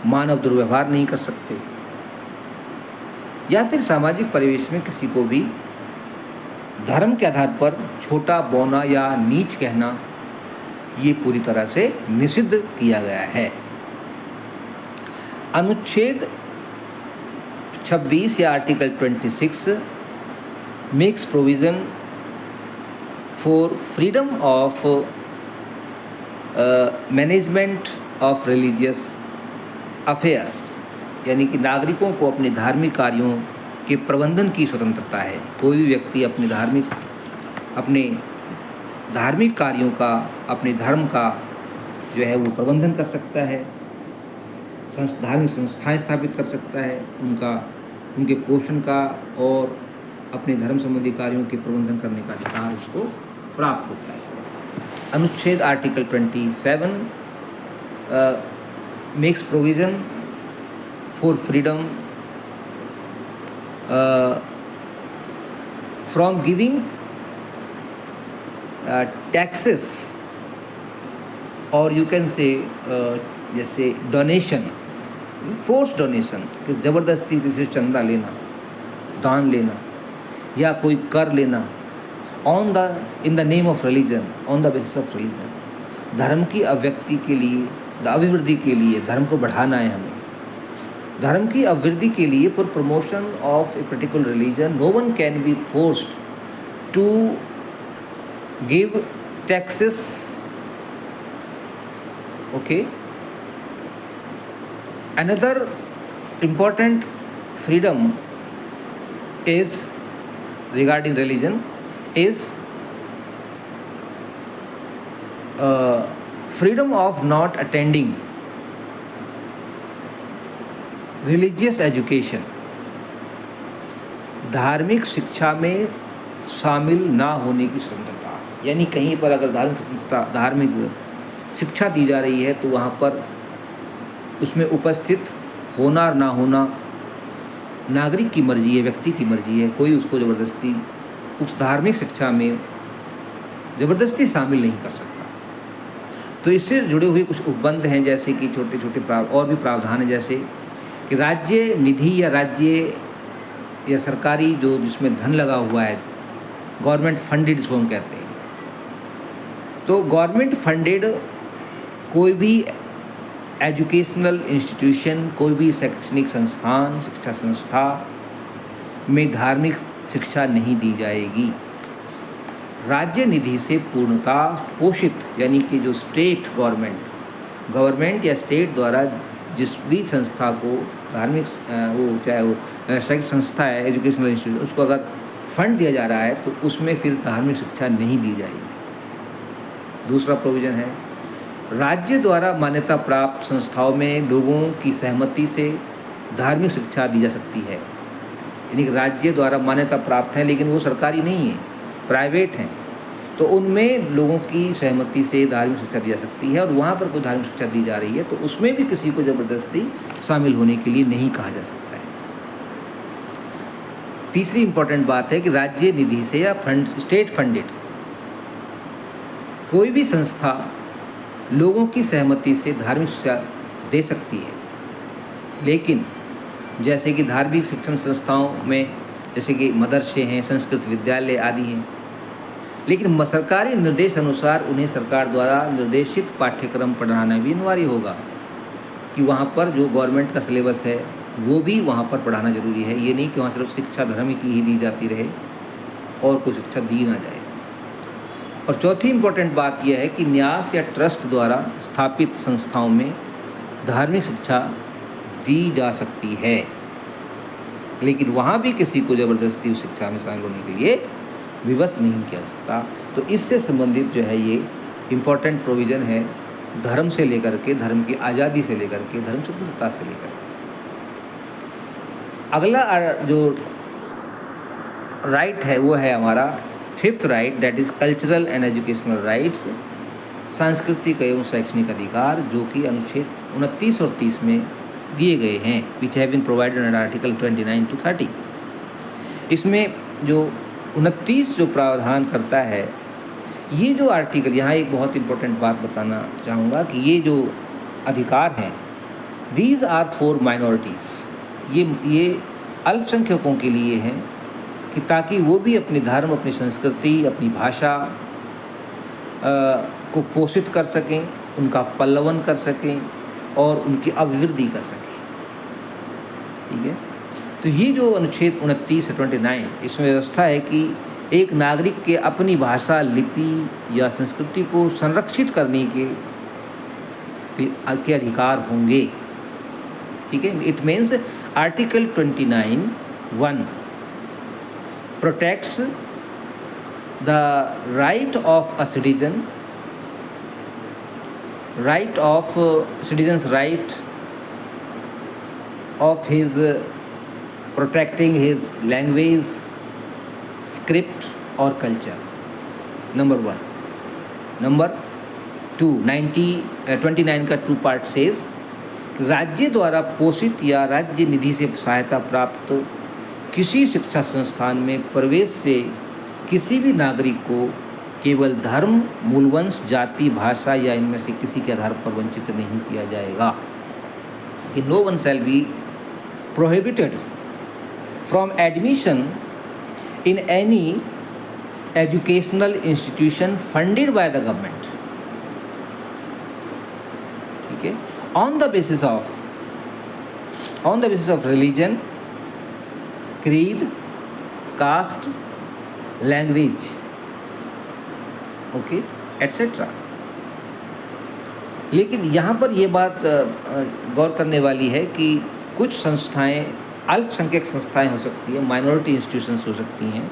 मानव दुर्व्यवहार नहीं कर सकते, या फिर सामाजिक परिवेश में किसी को भी धर्म के आधार पर छोटा, बौना या नीच कहना, ये पूरी तरह से निषिद्ध किया गया है। अनुच्छेद 26 या article 26 makes provision for freedom of management of religious affairs, यानी कि नागरिकों को अपने धार्मिक कार्यों के प्रबंधन की स्वतंत्रता है। कोई भी व्यक्ति अपने धार्मिक कार्यों का, अपने धर्म का जो है वो प्रबंधन कर सकता है, धार्मिक संस्थाएं स्थापित कर सकता है, उनके पोषण का और अपने धर्म संबंधी कार्यों के प्रबंधन करने का अधिकार उसको प्राप्त होता है। अनुच्छेद article 27 makes provision for freedom from giving taxes, और यू कैन से जैसे डोनेशन, फोर्स डोनेशन, कि ज़बरदस्ती किसी से चंदा लेना, दान लेना या कोई कर लेना, in the name of religion, on the basis of religion, धर्म की अभिव्यक्ति के लिए, अभिवृद्धि के लिए, धर्म को बढ़ाना है हमें, धर्म की अभिवृद्धि के लिए, for promotion of a particular religion, no one can be forced to give taxes. Okay. Another important freedom is regarding religion is freedom of not attending religious education, धार्मिक शिक्षा में शामिल ना होने की स्वतंत्रता। यानी कहीं पर अगर धार्मिक शिक्षा दी जा रही है तो वहाँ पर उसमें उपस्थित होना और ना होना नागरिक की मर्जी है, व्यक्ति की मर्जी है। कोई उसको ज़बरदस्ती उस धार्मिक शिक्षा में ज़बरदस्ती शामिल नहीं कर सकता। तो इससे जुड़े हुए कुछ उपबंध हैं, जैसे कि छोटे छोटे और भी प्रावधान हैं, जैसे कि राज्य निधि या सरकारी जो जिसमें धन लगा हुआ है, गवर्नमेंट फंडेड जिसको हम कहते हैं, तो गवर्नमेंट फंडेड कोई भी एजुकेशनल इंस्टीट्यूशन, कोई भी शैक्षणिक संस्थान, शिक्षा संस्था में धार्मिक शिक्षा नहीं दी जाएगी। राज्य निधि से पूर्णतः पोषित, यानी कि जो स्टेट गवर्नमेंट या स्टेट द्वारा जिस भी संस्था को धार्मिक वो चाहे वो शैक्षिक संस्था है, एजुकेशनल इंस्टीट्यूशन, उसको अगर फंड दिया जा रहा है तो उसमें फिर धार्मिक शिक्षा नहीं दी जाएगी। दूसरा प्रोविज़न है, राज्य द्वारा मान्यता प्राप्त संस्थाओं में लोगों की सहमति से धार्मिक शिक्षा दी जा सकती है। यानी कि राज्य द्वारा मान्यता प्राप्त है लेकिन वो सरकारी नहीं है, प्राइवेट हैं, तो उनमें लोगों की सहमति से धार्मिक शिक्षा दी जा सकती है, और वहाँ पर कोई धार्मिक शिक्षा दी जा रही है तो उसमें भी किसी को ज़बरदस्ती शामिल होने के लिए नहीं कहा जा सकता है। तीसरी इम्पोर्टेंट बात है कि राज्य निधि से या स्टेट फंडेड कोई भी संस्था लोगों की सहमति से धार्मिक शिक्षा दे सकती है, लेकिन जैसे कि धार्मिक शिक्षण संस्थाओं में जैसे कि मदरसे हैं, संस्कृत विद्यालय आदि हैं, लेकिन सरकारी निर्देश अनुसार उन्हें सरकार द्वारा निर्देशित पाठ्यक्रम पढ़ाना भी अनिवार्य होगा, कि वहाँ पर जो गवर्नमेंट का सिलेबस है वो भी वहाँ पर पढ़ाना जरूरी है। ये नहीं कि वहाँ सिर्फ शिक्षा धर्म की ही दी जाती रहे और कोई शिक्षा दी ना जाए। और चौथी इम्पोर्टेंट बात यह है कि न्यास या ट्रस्ट द्वारा स्थापित संस्थाओं में धार्मिक शिक्षा दी जा सकती है, लेकिन वहाँ भी किसी को ज़बरदस्ती उस शिक्षा में शामिल होने के लिए विवश नहीं किया जा सकता। तो इससे संबंधित जो है ये इम्पोर्टेंट प्रोविज़न है, धर्म से लेकर के, धर्म की आज़ादी से लेकर के, धर्म स्वतंत्रता से लेकर के। अगला जो राइट है वो है हमारा fifth right, that is cultural and educational rights, सांस्कृतिक एवं शैक्षणिक अधिकार, जो कि अनुच्छेद 29 और 30 में दिए गए हैं, which have been provided under article 29 to 30। इसमें जो 29 जो प्रावधान करता है, ये जो आर्टिकल, यहाँ एक बहुत इंपॉर्टेंट बात बताना चाहूँगा कि ये जो अधिकार हैं, दीज आर फॉर माइनॉरिटीज़, ये अल्पसंख्यकों के लिए हैं, कि ताकि वो भी अपने धर्म, अपनी संस्कृति, अपनी भाषा को पोषित कर सकें, उनका पल्लवन कर सकें और उनकी अभिवृद्धि कर सकें। ठीक है। तो ये जो अनुच्छेद 29 से 29, इसमें व्यवस्था है कि एक नागरिक के अपनी भाषा, लिपि या संस्कृति को संरक्षित करने के अधिकार होंगे। ठीक है, it means article 29(1) protects the right of a citizen, citizen's right of his protecting his language, script or culture, number 1. Number 2, 29 का 2 पार्ट सेज, राज्य द्वारा पोषित या राज्य निधि से सहायता प्राप्त किसी शिक्षा संस्थान में प्रवेश से किसी भी नागरिक को केवल धर्म, मूलवंश, जाति, भाषा या इनमें से किसी के आधार पर वंचित नहीं किया जाएगा। कि no one shall be prohibited from admission in any educational institution funded by the government, ठीक है, on the basis of religion, creed, caste, language, okay, etcetera. लेकिन यहाँ पर ये बात गौर करने वाली है कि कुछ संस्थाएं अल्पसंख्यक संस्थाएं हो सकती हैं, माइनॉरिटी इंस्टीट्यूशंस हो सकती हैं,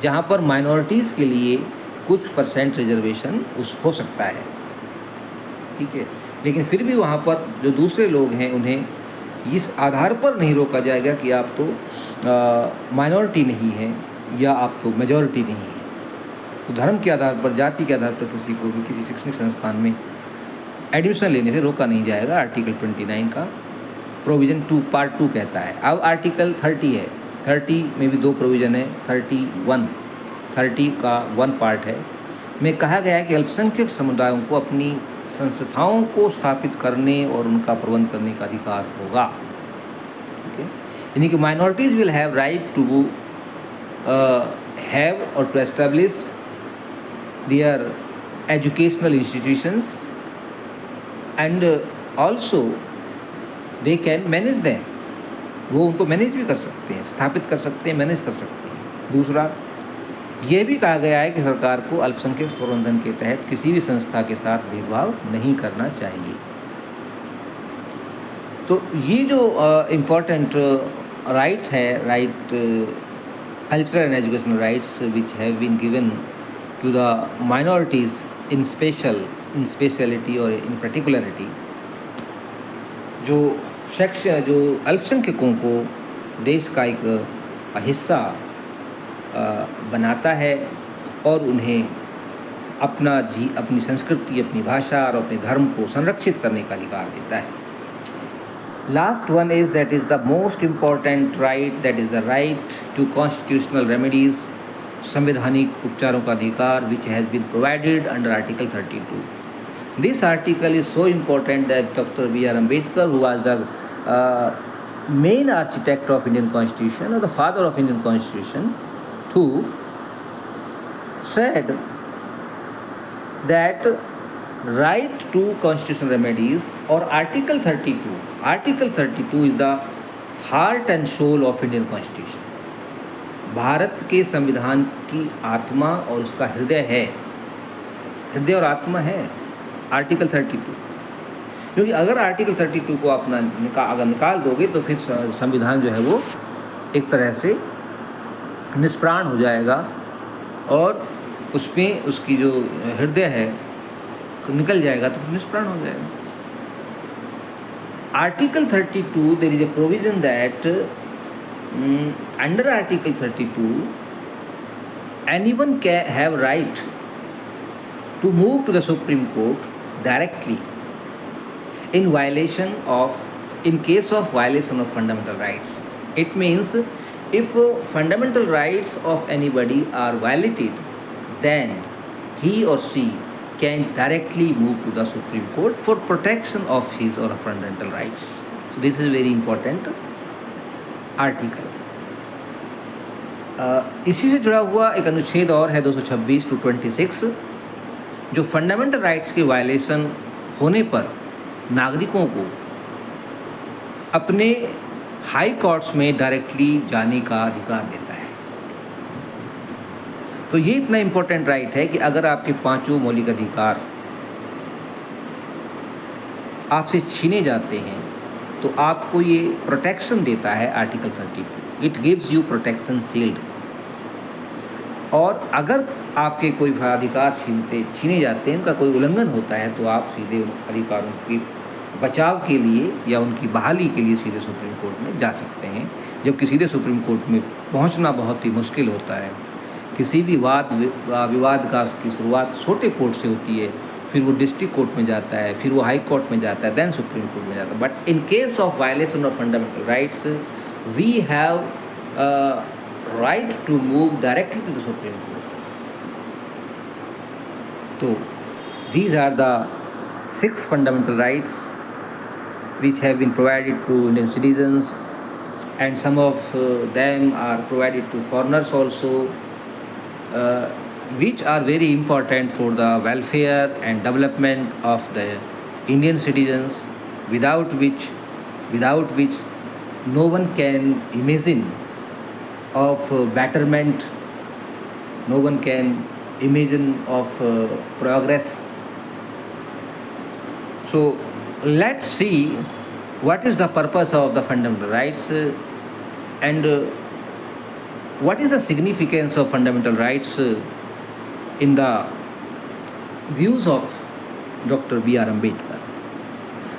जहाँ पर माइनॉरिटीज़ के लिए कुछ % रिजर्वेशन हो सकता है, ठीक है। लेकिन फिर भी वहाँ पर जो दूसरे लोग हैं उन्हें इस आधार पर नहीं रोका जाएगा कि आप तो माइनॉरिटी नहीं हैं या आप तो मेजॉरिटी नहीं हैं। तो धर्म के आधार पर, जाति के आधार पर किसी को भी किसी शैक्षणिक संस्थान में एडमिशन लेने से रोका नहीं जाएगा। आर्टिकल 29 का प्रोविज़न 2 पार्ट 2 कहता है। अब आर्टिकल 30 है, 30 में भी 2 प्रोविज़न है। 30 का 1 पार्ट है में कहा गया है कि अल्पसंख्यक समुदायों को अपनी संस्थाओं को स्थापित करने और उनका प्रबंध करने का अधिकार होगा, ठीक है। यानी कि minorities will have right to have or to establish their educational institutions and also they can manage them, वो उनको मैनेज भी कर सकते हैं, स्थापित कर सकते हैं, मैनेज कर सकते हैं। दूसरा ये भी कहा गया है कि सरकार को अल्पसंख्यक प्रबंधन के तहत किसी भी संस्था के साथ भेदभाव नहीं करना चाहिए। तो ये जो इम्पोर्टेंट राइट्स है, right cultural and educational rights which have been given to the minorities in speciality और in particularity, जो अल्पसंख्यकों को देश का एक हिस्सा बनाता है और उन्हें अपनी संस्कृति, अपनी भाषा और अपने धर्म को संरक्षित करने का अधिकार देता है। Last one is that is the most important right, that is the right to constitutional remedies, संवैधानिक उपचारों का अधिकार, which has been provided under article 32। This article is so important that doctor B.R. Ambedkar, who was the main architect of Indian Constitution or the father of Indian Constitution, who said that right to constitutional remedies or Article 32. Article 32 is the heart and soul of Indian Constitution. Bharat के संविधान की आत्मा और उसका हृदय है, हृदय और आत्मा है आर्टिकल 32। क्योंकि अगर आर्टिकल 32 को अगर निकाल दोगे तो फिर संविधान जो है वो एक तरह से निष्प्राण हो जाएगा और उसमें उसकी जो हृदय है निकल जाएगा तो फिर निष्प्राण हो जाएगा। Article 32 there is a provision that under Article 32, anyone can have right to move to the Supreme Court directly in case of violation of fundamental rights. It means if fundamental rights of anybody are violated, then he or she can directly move to the Supreme Court for protection of his or her fundamental rights. So this is very important article. इसी से जुड़ा हुआ एक अनुच्छेद और है 226 to 26, जो फंडामेंटल राइट्स के वायलेशन होने पर नागरिकों को अपने हाई कोर्ट्स में डायरेक्टली जाने का अधिकार देता है। तो ये इतना इम्पोर्टेंट राइट है कि अगर आपके पांचों मौलिक अधिकार आपसे छीने जाते हैं तो आपको ये प्रोटेक्शन देता है article 32। It gives you protection shield. और अगर आपके कोई अधिकार छीने जाते हैं, उनका कोई उल्लंघन होता है, तो आप सीधे उन अधिकारों के बचाव के लिए या उनकी बहाली के लिए सीधे सुप्रीम कोर्ट में जा सकते हैं। जबकि सीधे सुप्रीम कोर्ट में पहुंचना बहुत ही मुश्किल होता है। किसी भी विवाद का की शुरुआत छोटे कोर्ट से होती है, फिर वो डिस्ट्रिक्ट कोर्ट में जाता है, फिर वो हाई कोर्ट में जाता है, देन सुप्रीम कोर्ट में जाता है। But in case of violation of fundamental rights we have right to move directly to the Supreme Court. So these are the 6 fundamental rights which have been provided to Indian citizens, and some of them are provided to foreigners also, which are very important for the welfare and development of the Indian citizens, without which no one can imagine of betterment, no one can imagine of progress. So let's see what is the purpose of the fundamental rights, and what is the significance of fundamental rights in the views of Dr. B.R. Ambedkar.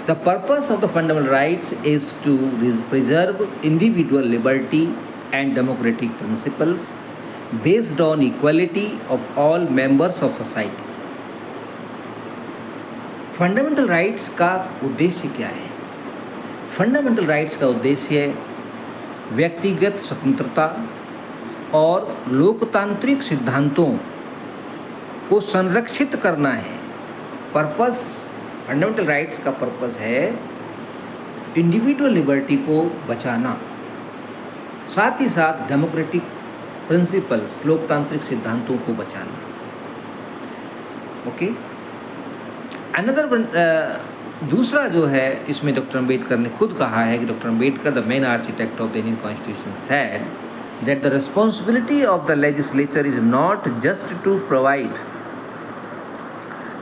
The purpose of the fundamental rights is to preserve individual liberty and democratic principles based on equality of all members of society. Fundamental rights का उद्देश्य क्या है? फंडामेंटल राइट्स का उद्देश्य व्यक्तिगत स्वतंत्रता और लोकतांत्रिक सिद्धांतों को संरक्षित करना है। पर्पस, फंडामेंटल राइट्स का पर्पस है इंडिविजुअल लिबर्टी को बचाना, साथ ही साथ डेमोक्रेटिक प्रिंसिपल्स, लोकतांत्रिक सिद्धांतों को बचाना। ओके, अनदर दूसरा जो है इसमें डॉक्टर अम्बेडकर ने खुद कहा है कि doctor Ambedkar, the main architect of the Indian constitution, said that the responsibility of the legislature is not just to provide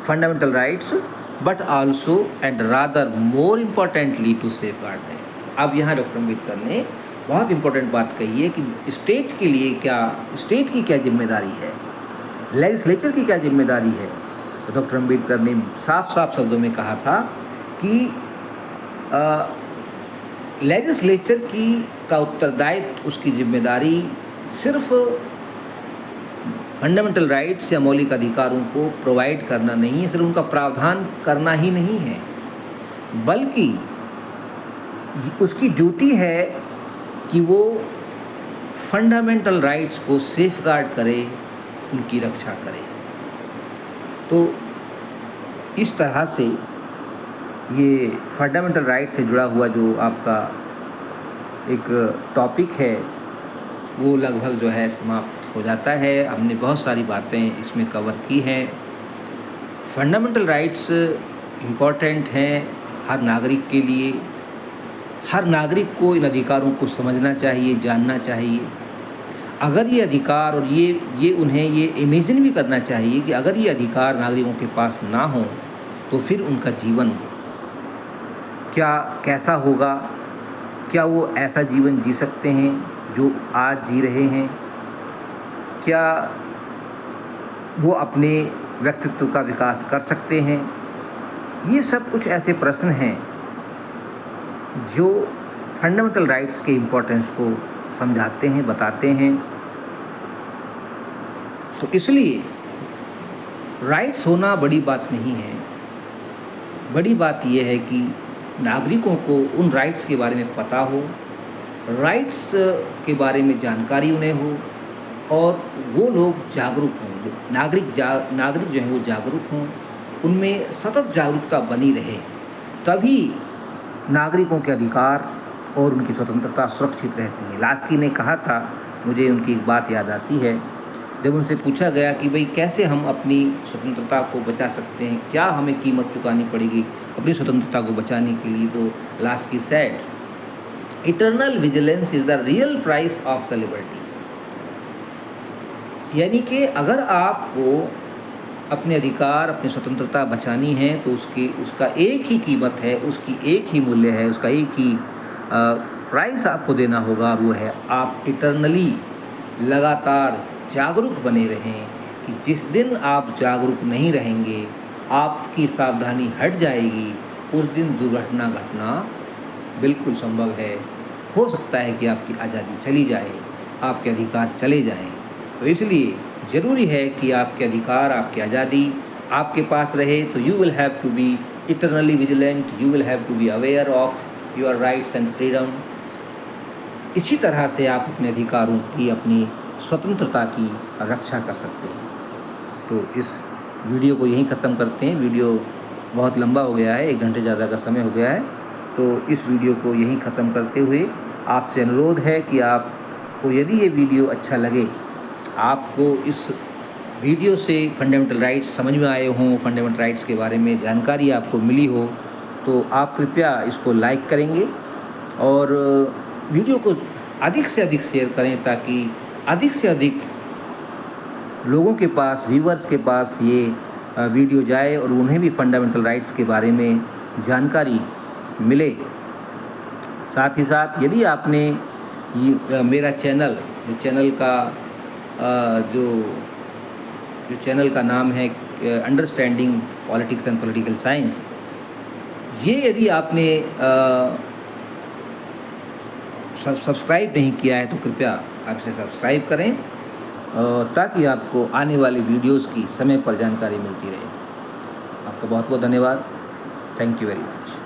fundamental rights but also and rather more importantly to safeguard them. अब यहाँ डॉक्टर अम्बेडकर ने बहुत इंपॉर्टेंट बात कही है कि स्टेट के लिए स्टेट की क्या जिम्मेदारी है, लेजिस्लेचर की क्या जिम्मेदारी है। तो डॉक्टर अम्बेडकर ने साफ साफ शब्दों में कहा था कि लेजिस्लेचर का उत्तरदायित्व, उसकी जिम्मेदारी सिर्फ फंडामेंटल राइट्स या मौलिक अधिकारों को प्रोवाइड करना नहीं है, सिर्फ उनका प्रावधान करना ही नहीं है, बल्कि उसकी ड्यूटी है कि वो फंडामेंटल राइट्स को सेफगार्ड करे, उनकी रक्षा करे। तो इस तरह से ये फंडामेंटल राइट से जुड़ा हुआ जो आपका एक टॉपिक है वो लगभग जो है समाप्त हो जाता है। हमने बहुत सारी बातें इसमें कवर की हैं। फंडामेंटल राइट्स इम्पॉर्टेंट हैं हर नागरिक के लिए। हर नागरिक को इन अधिकारों को समझना चाहिए, जानना चाहिए। अगर ये अधिकार और ये उन्हें ये इमेजिन भी करना चाहिए कि अगर ये अधिकार नागरिकों के पास ना हो तो फिर उनका जीवन कैसा होगा, क्या वो ऐसा जीवन जी सकते हैं जो आज जी रहे हैं, क्या वो अपने व्यक्तित्व का विकास कर सकते हैं। ये सब कुछ ऐसे प्रश्न हैं जो फंडामेंटल राइट्स के इम्पोर्टेंस को समझाते हैं, बताते हैं। तो इसलिए राइट्स होना बड़ी बात नहीं है। बड़ी बात यह है कि नागरिकों को उन राइट्स के बारे में पता हो, राइट्स के बारे में जानकारी उन्हें हो और वो लोग जागरूक हों, नागरिक जो हैं वो जागरूक हों, उनमें सतत जागरूकता बनी रहे, तभी नागरिकों के अधिकार और उनकी स्वतंत्रता सुरक्षित रहती है। लास्की ने कहा था, मुझे उनकी एक बात याद आती है, जब उनसे पूछा गया कि भाई कैसे हम अपनी स्वतंत्रता को बचा सकते हैं, क्या हमें कीमत चुकानी पड़ेगी अपनी स्वतंत्रता को बचाने के लिए, तो Laski said eternal vigilance is the real price of the liberty. यानी कि अगर आपको अपने अधिकार, अपनी स्वतंत्रता बचानी है तो उसका एक ही कीमत है, उसकी एक ही मूल्य है, उसका एक ही प्राइस आपको देना होगा। वो है आप इटर्नली लगातार जागरूक बने रहें कि जिस दिन आप जागरूक नहीं रहेंगे, आपकी सावधानी हट जाएगी, उस दिन दुर्घटना घटना बिल्कुल संभव है। हो सकता है कि आपकी आज़ादी चली जाए, आपके अधिकार चले जाएं। तो इसलिए ज़रूरी है कि आपके अधिकार, आपकी आज़ादी आपके पास रहे। तो you will have to be eternally vigilant, you will have to be aware of your rights and freedom. इसी तरह से आप अपने अधिकारों की, अपनी स्वतंत्रता की रक्षा कर सकते हैं। तो इस वीडियो को यहीं ख़त्म करते हैं। वीडियो बहुत लंबा हो गया है, 1 घंटे ज़्यादा का समय हो गया है। तो इस वीडियो को यहीं ख़त्म करते हुए आपसे अनुरोध है कि आपको यदि ये वीडियो अच्छा लगे, आपको इस वीडियो से फंडामेंटल राइट्स समझ में आए हों, फंडामेंटल राइट्स के बारे में जानकारी आपको मिली हो, तो आप कृपया इसको लाइक करेंगे और वीडियो को अधिक से अधिक शेयर करें ताकि अधिक से अधिक लोगों के पास, व्यूवर्स के पास ये वीडियो जाए और उन्हें भी फंडामेंटल राइट्स के बारे में जानकारी मिले। साथ ही साथ यदि आपने ये मेरा चैनल का जो चैनल का नाम है understanding politics and political science, ये यदि आपने सब्सक्राइब नहीं किया है तो कृपया आप इसे सब्सक्राइब करें ताकि आपको आने वाली वीडियोस की समय पर जानकारी मिलती रहे। आपका बहुत बहुत धन्यवाद। Thank you very much.